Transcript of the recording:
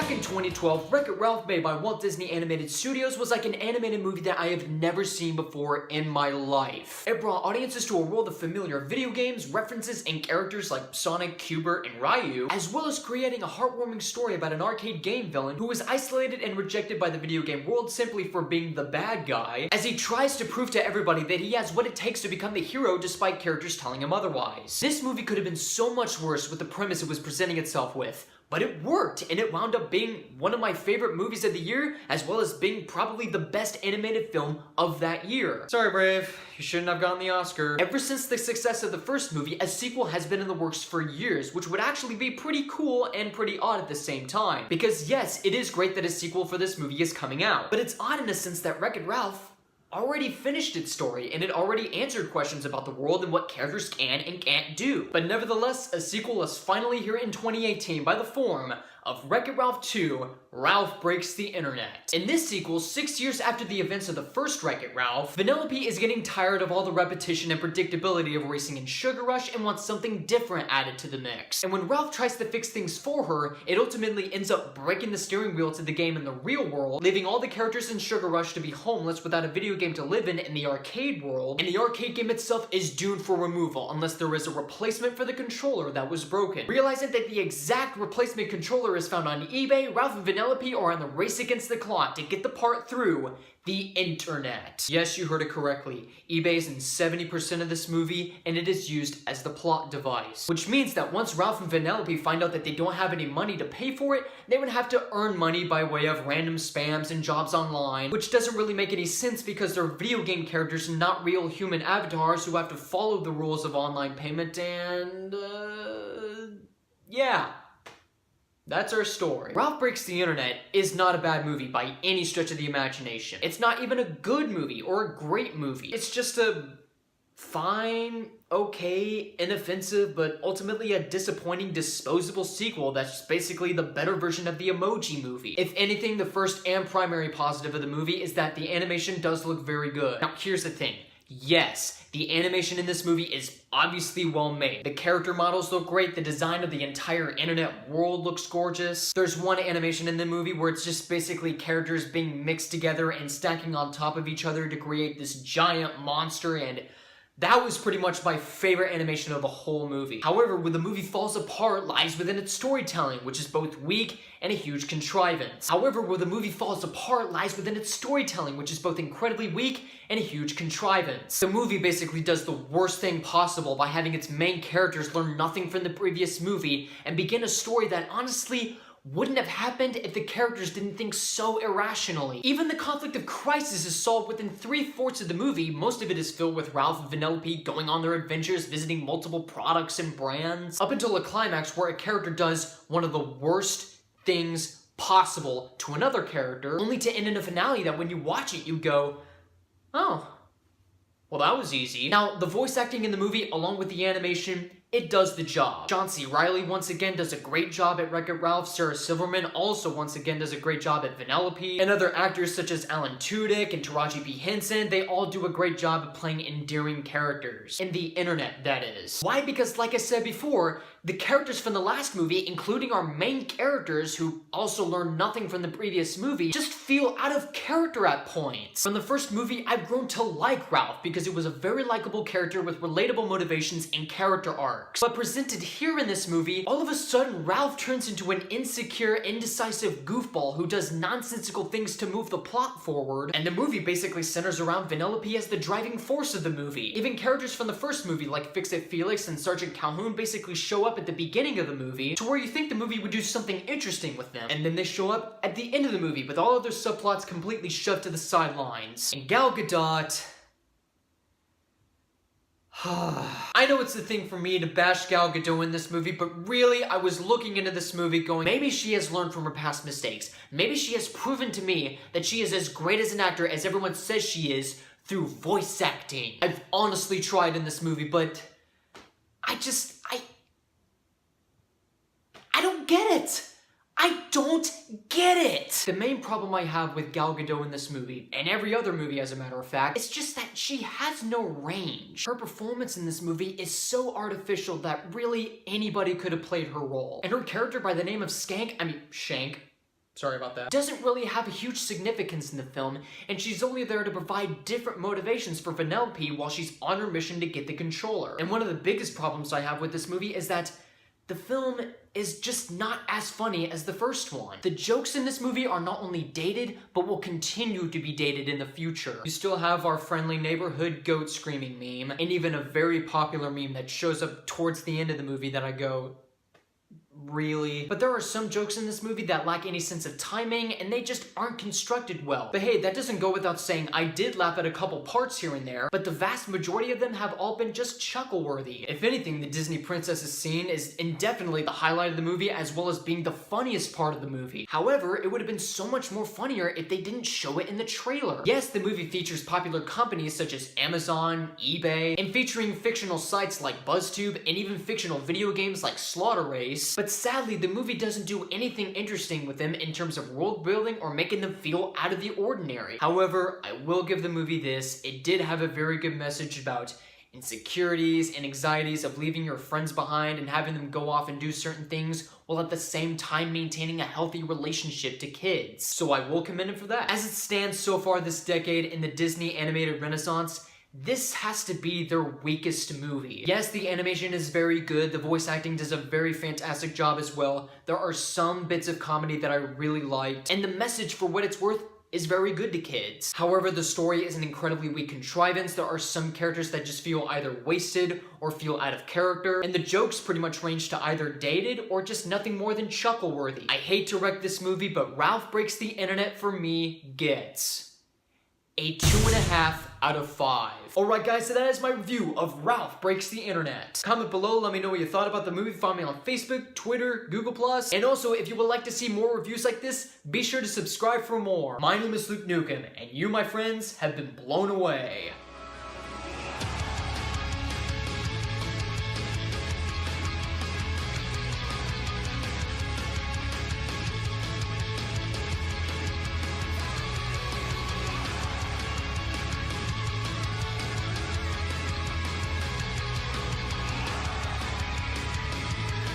Back in 2012, Wreck-It Ralph, made by Walt Disney Animated Studios, was like an animated movie that I have never seen before in my life. It brought audiences to a world of familiar video games, references, and characters like Sonic, Q*bert, and Ryu, as well as creating a heartwarming story about an arcade game villain who was isolated and rejected by the video game world simply for being the bad guy, as he tries to prove to everybody that he has what it takes to become the hero despite characters telling him otherwise. This movie could have been so much worse with the premise it was presenting itself with, but it worked, and it wound up being one of my favorite movies of the year, as well as being probably the best animated film of that year. Sorry, Brave, you shouldn't have gotten the Oscar. Ever since the success of the first movie, a sequel has been in the works for years, which would actually be pretty cool and pretty odd at the same time. Because yes, it is great that a sequel for this movie is coming out, but it's odd in a sense that Wreck-It Ralph already finished its story, and it already answered questions about the world and what characters can and can't do. But nevertheless, a sequel is finally here in 2018 by the form of Wreck-It Ralph 2, Ralph Breaks the Internet. In this sequel, 6 years after the events of the first Wreck-It Ralph, Vanellope is getting tired of all the repetition and predictability of racing in Sugar Rush and wants something different added to the mix. And when Ralph tries to fix things for her, it ultimately ends up breaking the steering wheel to the game in the real world, leaving all the characters in Sugar Rush to be homeless without a video game to live in the arcade world, and the arcade game itself is doomed for removal unless there is a replacement for the controller that was broken. Realizing that the exact replacement controller is found on eBay, Ralph and Vanellope are on the race against the clock to get the part through the internet. Yes, you heard it correctly. eBay is in 70% of this movie, and it is used as the plot device. Which means that once Ralph and Vanellope find out that they don't have any money to pay for it, they would have to earn money by way of random spams and jobs online, which doesn't really make any sense because they're video game characters and not real human avatars who have to follow the rules of online payment and, yeah. That's our story. Ralph Breaks the Internet is not a bad movie by any stretch of the imagination. It's not even a good movie or a great movie. It's just a fine, okay, inoffensive, but ultimately a disappointing, disposable sequel that's basically the better version of the Emoji Movie. If anything, the first and primary positive of the movie is that the animation does look very good. Now, here's the thing. Yes, the animation in this movie is obviously well made. The character models look great, the design of the entire internet world looks gorgeous. There's one animation in the movie where it's just basically characters being mixed together and stacking on top of each other to create this giant monster, and that was pretty much my favorite animation of the whole movie. However, where the movie falls apart lies within its storytelling, which is both weak and a huge contrivance. However, where the movie falls apart lies within its storytelling, which is both incredibly weak and a huge contrivance. The movie basically does the worst thing possible by having its main characters learn nothing from the previous movie and begin a story that honestly wouldn't have happened if the characters didn't think so irrationally. Even the conflict of crisis is solved within 3/4 of the movie. Most of it is filled with Ralph and Vanellope going on their adventures, visiting multiple products and brands, up until a climax where a character does one of the worst things possible to another character, only to end in a finale that when you watch it, you go, oh, well, that was easy. Now, the voice acting in the movie, along with the animation, it does the job. John C. Reilly once again does a great job at Wreck-It Ralph. Sarah Silverman also once again does a great job at Vanellope. And other actors such as Alan Tudyk and Taraji P. Henson, they all do a great job at playing endearing characters. In the internet, that is. Why? Because like I said before, the characters from the last movie, including our main characters who also learned nothing from the previous movie, just feel out of character at points. From the first movie, I've grown to like Ralph because it was a very likable character with relatable motivations and character arcs. But presented here in this movie, all of a sudden Ralph turns into an insecure, indecisive goofball who does nonsensical things to move the plot forward, and the movie basically centers around Vanellope as the driving force of the movie. Even characters from the first movie like Fix-It Felix and Sergeant Calhoun basically show up at the beginning of the movie to where you think the movie would do something interesting with them, and then they show up at the end of the movie with all other subplots completely shoved to the sidelines. And Gal Gadot, I know it's the thing for me to bash Gal Gadot in this movie, but really, I was looking into this movie going, maybe she has learned from her past mistakes. Maybe she has proven to me that she is as great as an actor as everyone says she is through voice acting. I've honestly tried in this movie, but I don't get it. I don't get it! The main problem I have with Gal Gadot in this movie, and every other movie as a matter of fact, is just that she has no range. Her performance in this movie is so artificial that really anybody could have played her role. And her character by the name of Shank, Sorry about that. Doesn't really have a huge significance in the film, and she's only there to provide different motivations for Vanellope while she's on her mission to get the controller. And one of the biggest problems I have with this movie is that the film is just not as funny as the first one. The jokes in this movie are not only dated, but will continue to be dated in the future. You still have our friendly neighborhood goat screaming meme, and even a very popular meme that shows up towards the end of the movie that I go, really? But there are some jokes in this movie that lack any sense of timing, and they just aren't constructed well. But hey, that doesn't go without saying, I did laugh at a couple parts here and there, but the vast majority of them have all been just chuckle-worthy. If anything, the Disney princess's scene is indefinitely the highlight of the movie, as well as being the funniest part of the movie. However, it would have been so much more funnier if they didn't show it in the trailer. Yes, the movie features popular companies such as Amazon, eBay, and featuring fictional sites like BuzzTube, and even fictional video games like Slaughter Race, but sadly, the movie doesn't do anything interesting with them in terms of world building or making them feel out of the ordinary. However, I will give the movie this. It did have a very good message about insecurities and anxieties of leaving your friends behind and having them go off and do certain things while at the same time maintaining a healthy relationship to kids. So I will commend it for that. As it stands so far this decade in the Disney animated renaissance, this has to be their weakest movie. Yes, the animation is very good, the voice acting does a very fantastic job as well, there are some bits of comedy that I really liked, and the message, for what it's worth, is very good to kids. However, the story is an incredibly weak contrivance. There are some characters that just feel either wasted or feel out of character, and the jokes pretty much range to either dated or just nothing more than chuckle-worthy. I hate to wreck this movie, but Ralph Breaks the Internet for me gets a 2.5 out of 5. Alright guys, so that is my review of Ralph Breaks the Internet. Comment below, let me know what you thought about the movie. Find me on Facebook, Twitter, Google+. And also, if you would like to see more reviews like this, be sure to subscribe for more. My name is Nukem, and you, my friends, have been blown away.